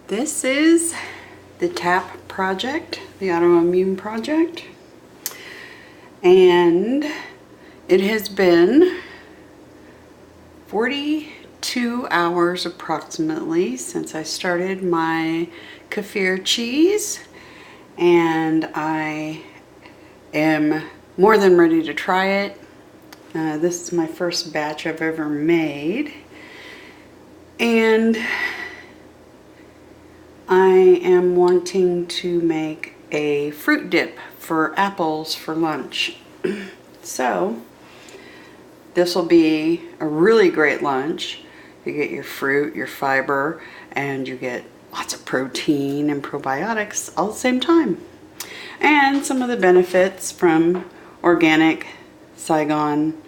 This is the TAP project, the Autoimmune project, and it has been 42 hours approximately since I started my Kefir cheese, and I am more than ready to try it. This is my first batch I've ever made, and I am wanting to make a fruit dip for apples for lunch. So this will be a really great lunch. You get your fruit, your fiber, and you get lots of protein and probiotics all at the same time. And some of the benefits from organic Saigon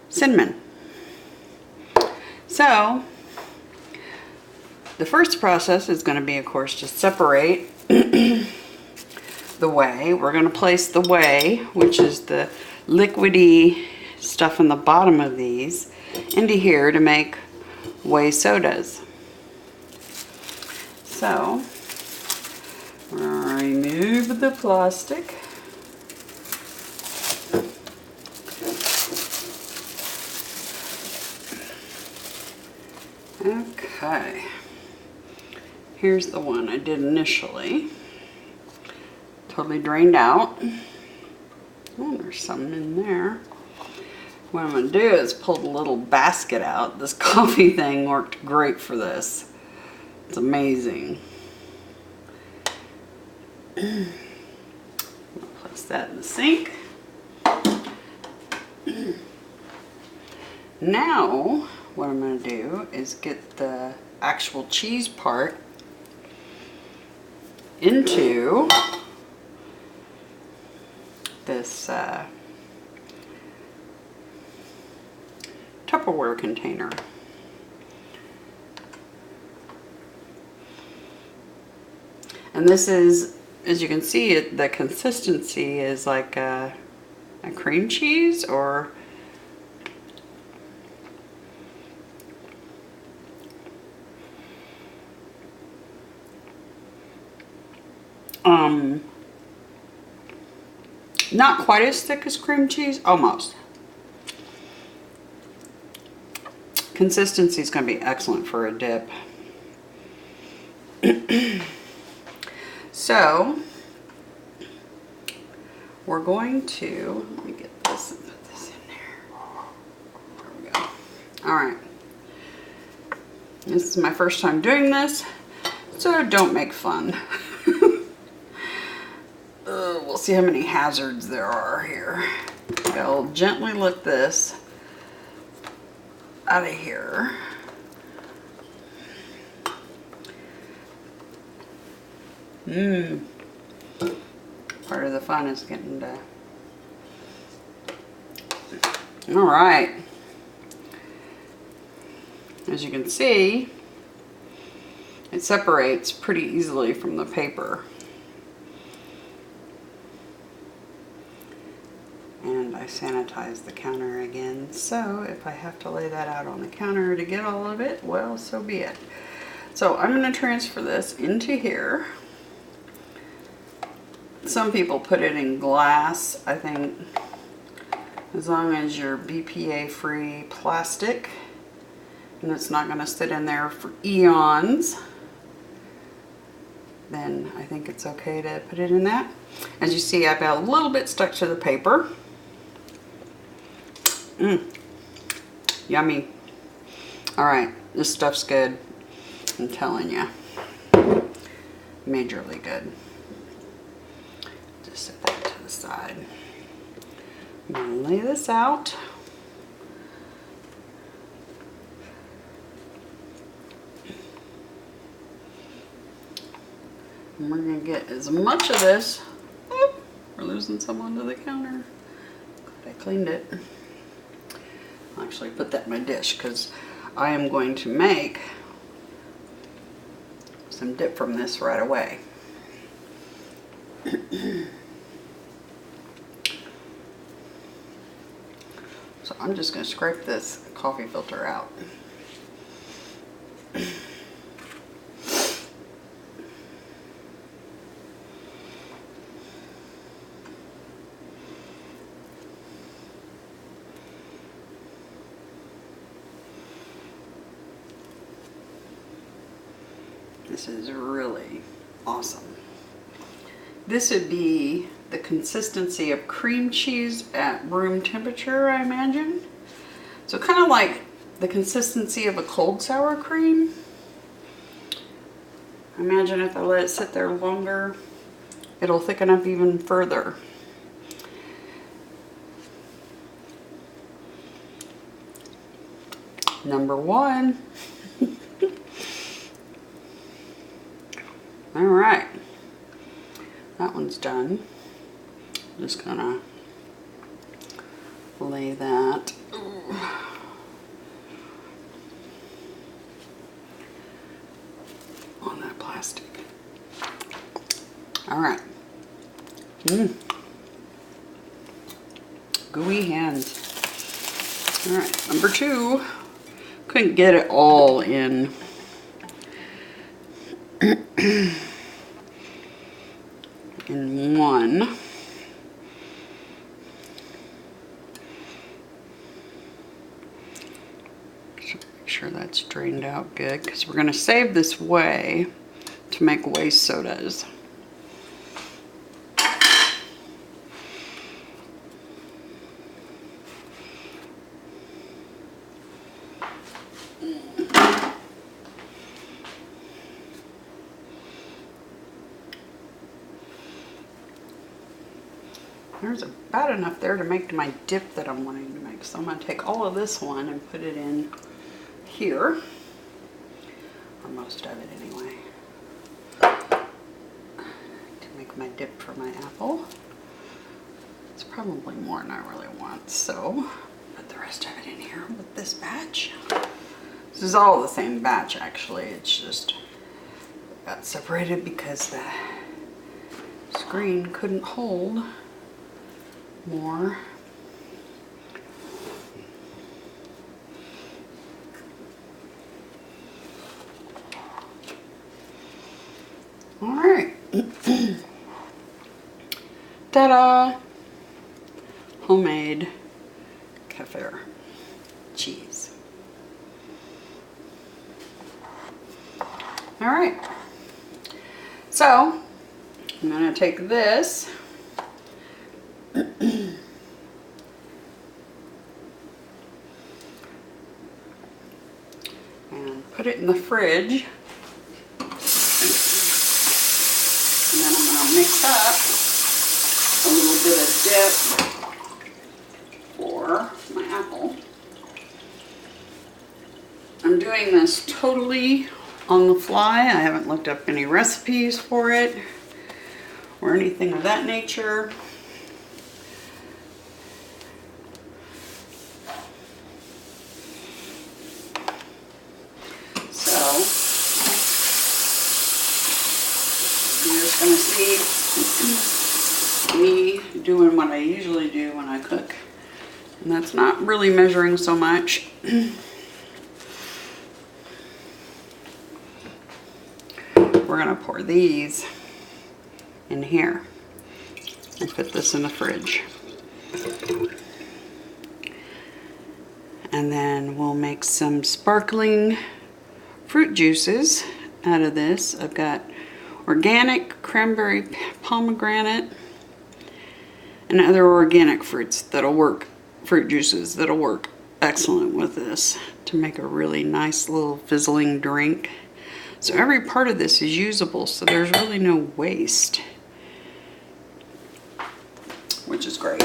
cinnamon. So the first process is going to be, of course, to separate the whey. We're going to place the whey, which is the liquidy stuff in the bottom of these, into here to make whey sodas. So, remove the plastic. Okay. Here's the one I did initially. Totally drained out. Oh, there's something in there. What I'm going to do is pull the little basket out. This coffee thing worked great for this. It's amazing. Place that in the sink. Now, what I'm going to do is get the actual cheese part into this Tupperware container. And this is, as you can see, the consistency is like a cream cheese, or not quite as thick as cream cheese, almost. Consistency is going to be excellent for a dip. So we're going to, let me get this and put this in there. There we go. All right. This is my first time doing this, so don't make fun. We'll see how many hazards there are here. I'll gently lift this out of here. Part of the fun is getting to... All right. As you can see, it separates pretty easily from the paper. And I sanitize the counter again, so if I have to lay that out on the counter to get all of it, well, so be it. So I'm going to transfer this into here. Some people put it in glass. I think as long as you're BPA-free plastic and it's not going to sit in there for eons, then I think it's okay to put it in that. As you see, I've got a little bit stuck to the paper. Yummy. All right, this stuff's good. I'm telling you. Majorly good. Just set that to the side. I'm gonna lay this out. And we're gonna get as much of this. Oh, we're losing some onto the counter. Glad I cleaned it. I'll actually put that in my dish because I am going to make some dip from this right away. So I'm just going to scrape this coffee filter out. This is really awesome. This would be the consistency of cream cheese at room temperature, I imagine. So kind of like the consistency of a cold sour cream. Imagine if I let it sit there longer, it'll thicken up even further. Number one. All right, that one's done. I'm just gonna lay that on that plastic. All right. Gooey hands. All right, number two. Couldn't get it all in. In one. So make sure that's drained out good, because we're going to save this whey to make whey sodas. There's about enough there to make my dip that I'm wanting to make. So I'm going to take all of this one and put it in here. Or most of it anyway. To make my dip for my apple. It's probably more than I really want. So put the rest of it in here with this batch. This is all the same batch actually. It's just got separated because the screen couldn't hold more. All right. Ta-da! Homemade Kefir cheese. All right. So I'm going to take this and put it in the fridge, and then I'm going to mix up a little bit of dip for my apple. I'm doing this totally on the fly. I haven't looked up any recipes for it or anything of that nature. Gonna see me doing what I usually do when I cook, and that's not really measuring so much. We're gonna pour these in here and put this in the fridge, and then we'll make some sparkling fruit juices out of this. I've got organic cranberry pomegranate and other organic fruits that'll work, fruit juices that'll work excellent with this to make a really nice little fizzling drink. So every part of this is usable, so there's really no waste, which is great.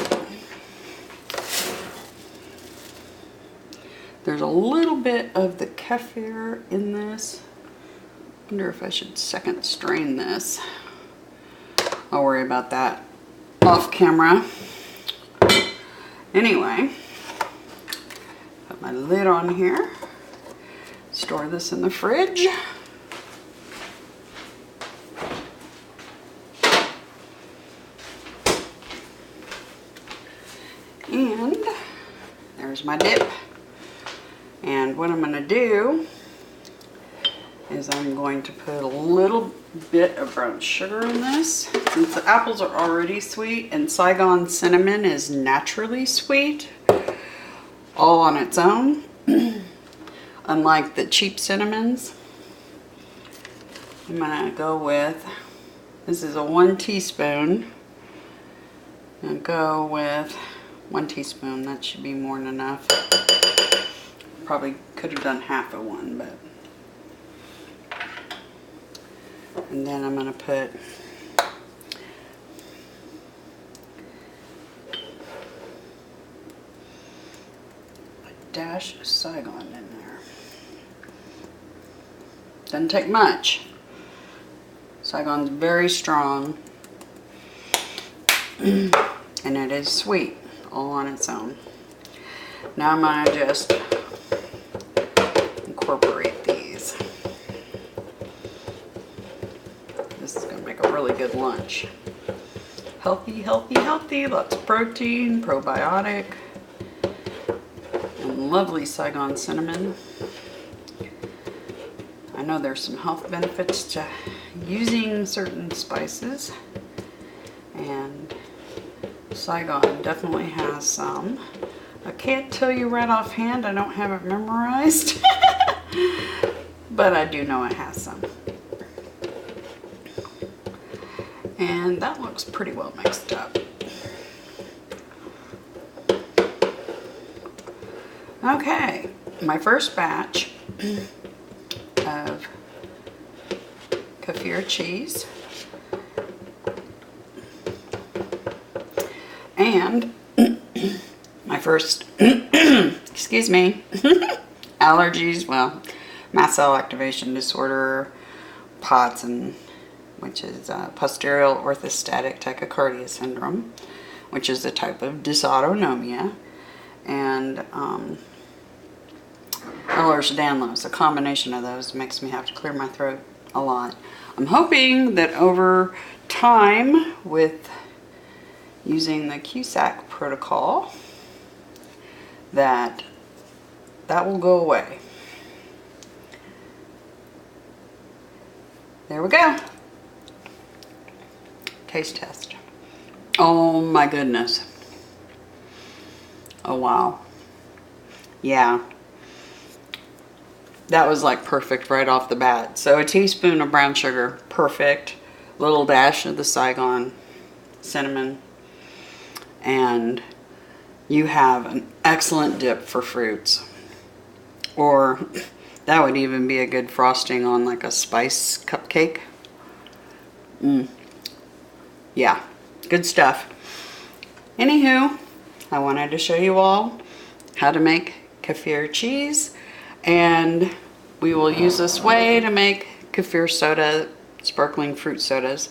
There's a little bit of the kefir in this. Wonder if I should second strain this. I'll worry about that off camera. Anyway, put my lid on here. Store this in the fridge. And there's my dip. And what I'm going to do is I'm going to put a little bit of brown sugar in this. Since the apples are already sweet and Saigon cinnamon is naturally sweet all on its own, unlike the cheap cinnamons. I'm gonna go with, this is a 1 teaspoon. I'm gonna go with 1 teaspoon. That should be more than enough. Probably could have done half of one, but. And then I'm gonna put a dash of Saigon in there. Doesn't take much. Saigon's very strong. And it is sweet all on its own. Now I'm going to just incorporate these. This is going to make a really good lunch. Healthy, healthy, healthy. Lots of protein, probiotic, and lovely Saigon cinnamon. I know there's some health benefits to using certain spices, and Saigon definitely has some. I can't tell you right offhand, I don't have it memorized, but I do know it has some. And that looks pretty well mixed up. Okay, my first batch of Kefir cheese. And my first, excuse me, allergies, well, mast cell activation disorder, POTS, and which is posterior orthostatic tachycardia syndrome, which is a type of dysautonomia, and Ehlers-Danlos. A combination of those makes me have to clear my throat a lot. I'm hoping that over time, with using the Cusack Protocol, that will go away. There we go. Taste test. Oh my goodness. Oh wow. Yeah. That was like perfect right off the bat. So a teaspoon of brown sugar, perfect. Little dash of the Saigon cinnamon. And you have an excellent dip for fruits. Or that would even be a good frosting on like a spice cupcake. Yeah, good stuff. Anywho, I wanted to show you all how to make kefir cheese, and we will use this way to make kefir soda, sparkling fruit sodas.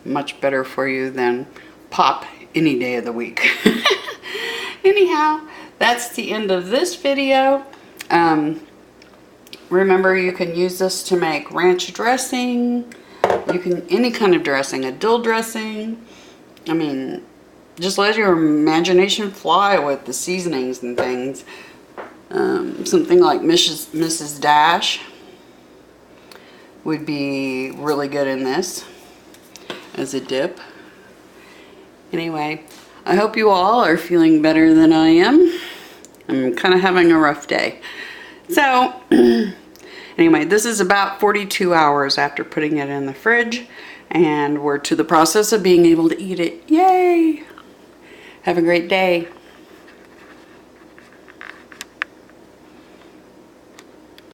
Much better for you than pop any day of the week. Anyhow, that's the end of this video. Remember, you can use this to make ranch dressing. You can, any kind of dressing, a dill dressing. I mean, just let your imagination fly with the seasonings and things. Something like Mrs. Dash would be really good in this as a dip. Anyway, I hope you all are feeling better than I am. I'm kind of having a rough day. So, anyway, this is about 42 hours after putting it in the fridge, and we're to the process of being able to eat it. Yay! Have a great day.